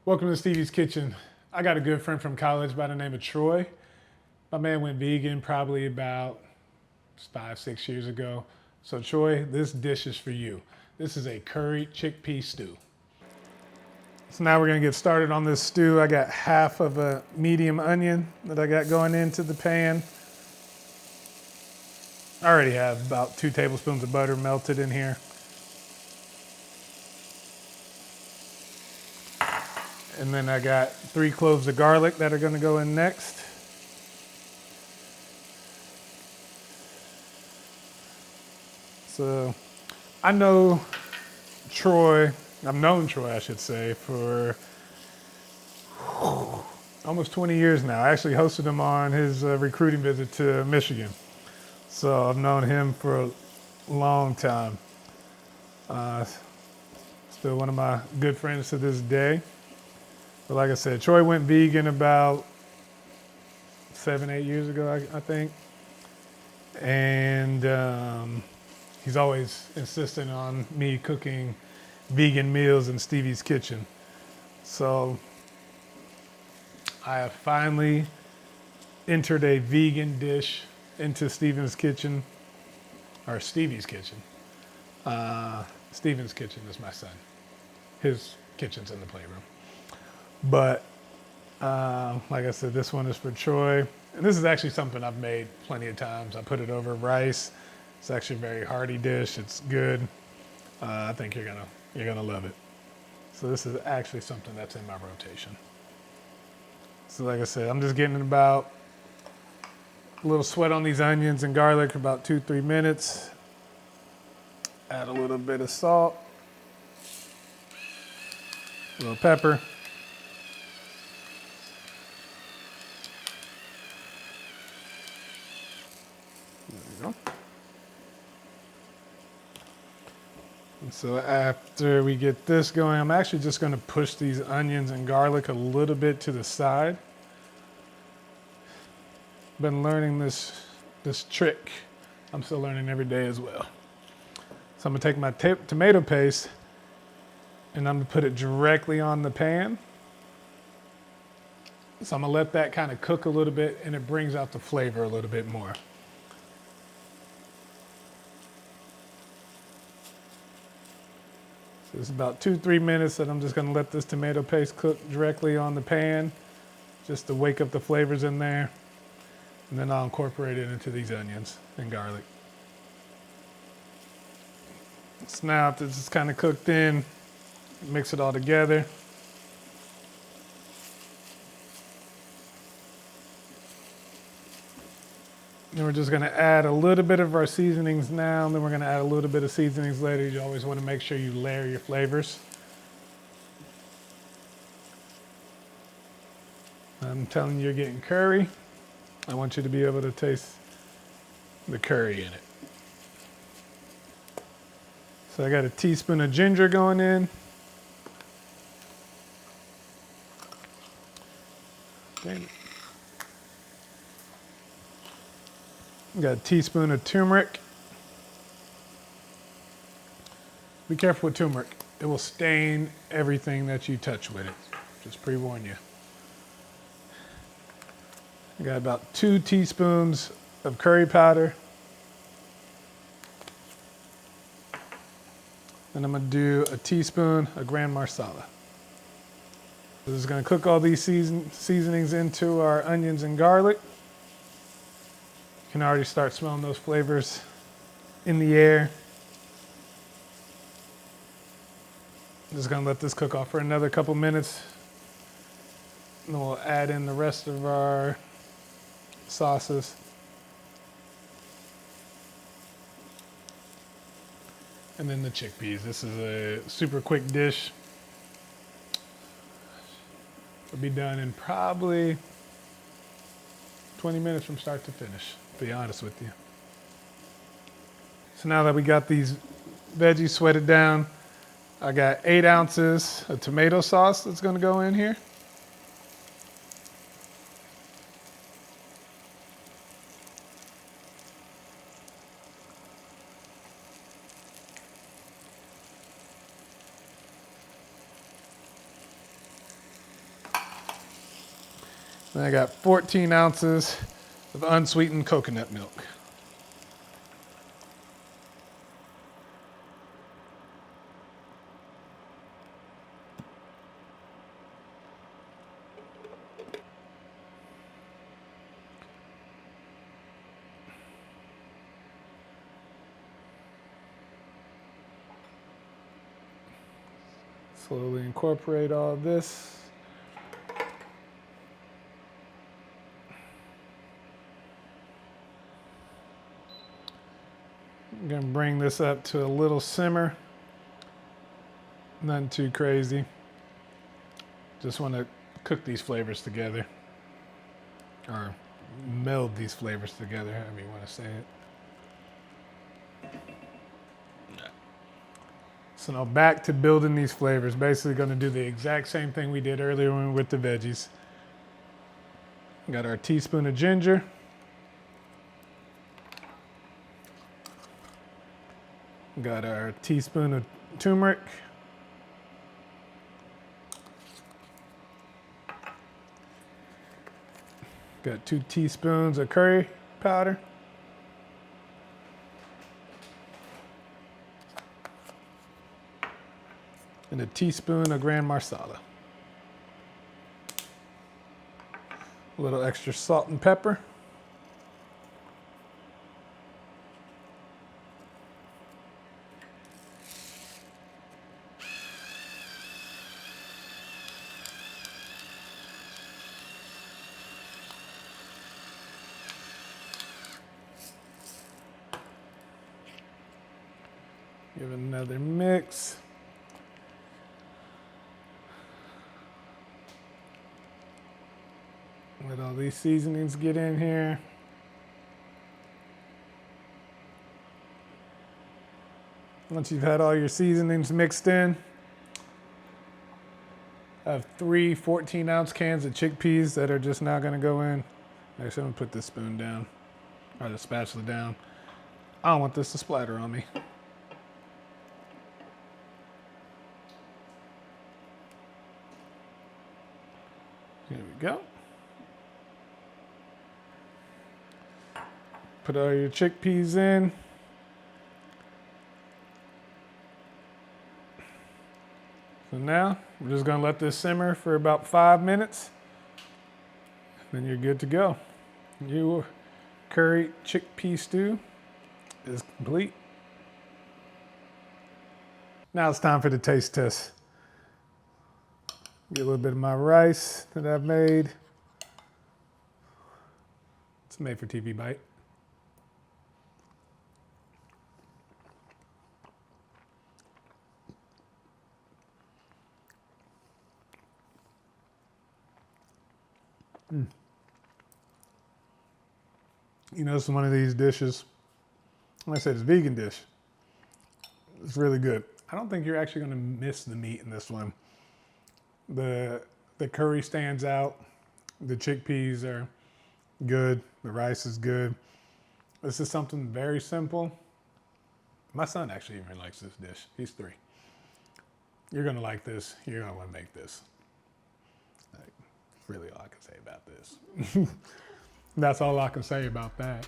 Welcome to Stevie's Kitchen. I got a good friend from college by the name of Troy. My man went vegan probably about 5, 6 years ago. So Troy, this dish is for you. This is a curried chickpea stew. So now we're gonna get started on this stew. I got half of a medium onion that I got going into the pan. I already have about 2 tablespoons of butter melted in here. And then I got 3 cloves of garlic that are gonna go in next. So I know Troy, I've known Troy, I should say, for almost 20 years now. I actually hosted him on his recruiting visit to Michigan. So I've known him for a long time. Still one of my good friends to this day. But like I said, Troy went vegan about 7, 8 years ago, I think. And he's always insistent on me cooking vegan meals in Stevie's kitchen. So I have finally entered a vegan dish into Stevie's kitchen. Stevie's kitchen is my son. His kitchen's in the playroom. But like I said, this one is for Troy. And this is actually something I've made plenty of times. I put it over rice. It's actually a very hearty dish. It's good. I think you're gonna love it. So this is actually something that's in my rotation. So like I said, I'm just getting about a little sweat on these onions and garlic for about 2-3 minutes. Add a little bit of salt, a little pepper. There we go. And so after we get this going, I'm actually just going to push these onions and garlic a little bit to the side. Been learning this trick. I'm still learning every day as well. So I'm gonna take my tomato paste and I'm gonna put it directly on the pan. So I'm gonna let that kind of cook a little bit and it brings out the flavor a little bit more. So it's about 2-3 minutes that I'm just gonna let this tomato paste cook directly on the pan, just to wake up the flavors in there. And then I'll incorporate it into these onions and garlic. So now after this is kind of cooked in, mix it all together. Then we're just gonna add a little bit of our seasonings now, and then we're gonna add a little bit of seasonings later. You always wanna make sure you layer your flavors. I'm telling you, you're getting curry. I want you to be able to taste the curry in it. So I got a teaspoon of ginger going in. Okay. Got a teaspoon of turmeric. Be careful with turmeric. It will stain everything that you touch with it. Just pre-warn you. I got about 2 teaspoons of curry powder. And I'm gonna do a teaspoon of Garam Masala. This is gonna cook all these seasonings into our onions and garlic. You can already start smelling those flavors in the air. I'm just gonna let this cook off for another couple minutes. And then we'll add in the rest of our sauces. And then the chickpeas. This is a super quick dish. It'll be done in probably 20 minutes from start to finish, to be honest with you. So now that we got these veggies sweated down, I got 8 ounces of tomato sauce that's gonna go in here. Then I got 14 ounces of unsweetened coconut milk. Slowly incorporate all this. I'm gonna bring this up to a little simmer. Nothing too crazy. Just want to cook these flavors together. Or meld these flavors together, however you want to say it. So now back to building these flavors. Basically going to do the exact same thing we did earlier with the veggies. Got our teaspoon of ginger. Got our teaspoon of turmeric. Got 2 teaspoons of curry powder. And a teaspoon of Garam Masala. A little extra salt and pepper. Give it another mix. Let all these seasonings get in here. Once you've had all your seasonings mixed in, I have 3 14-ounce cans of chickpeas that are just now going to go in. Actually, I'm going to put this spoon down, or the spatula down. I don't want this to splatter on me. Here we go. Put all your chickpeas in. So now we're just going to let this simmer for about 5 minutes. Then you're good to go. Your curry chickpea stew is complete. Now it's time for the taste test. Get a little bit of my rice that I've made. It's made for TV bite. You know, this is one of these dishes. Like I said, it's a vegan dish. It's really good. I don't think you're actually going to miss the meat in this one. The curry stands out. The chickpeas are good. The rice is good. This is something very simple. My son actually even likes this dish. He's 3. You're going to like this. You're going to want to make this. Really all I can say about this. That's all I can say about that.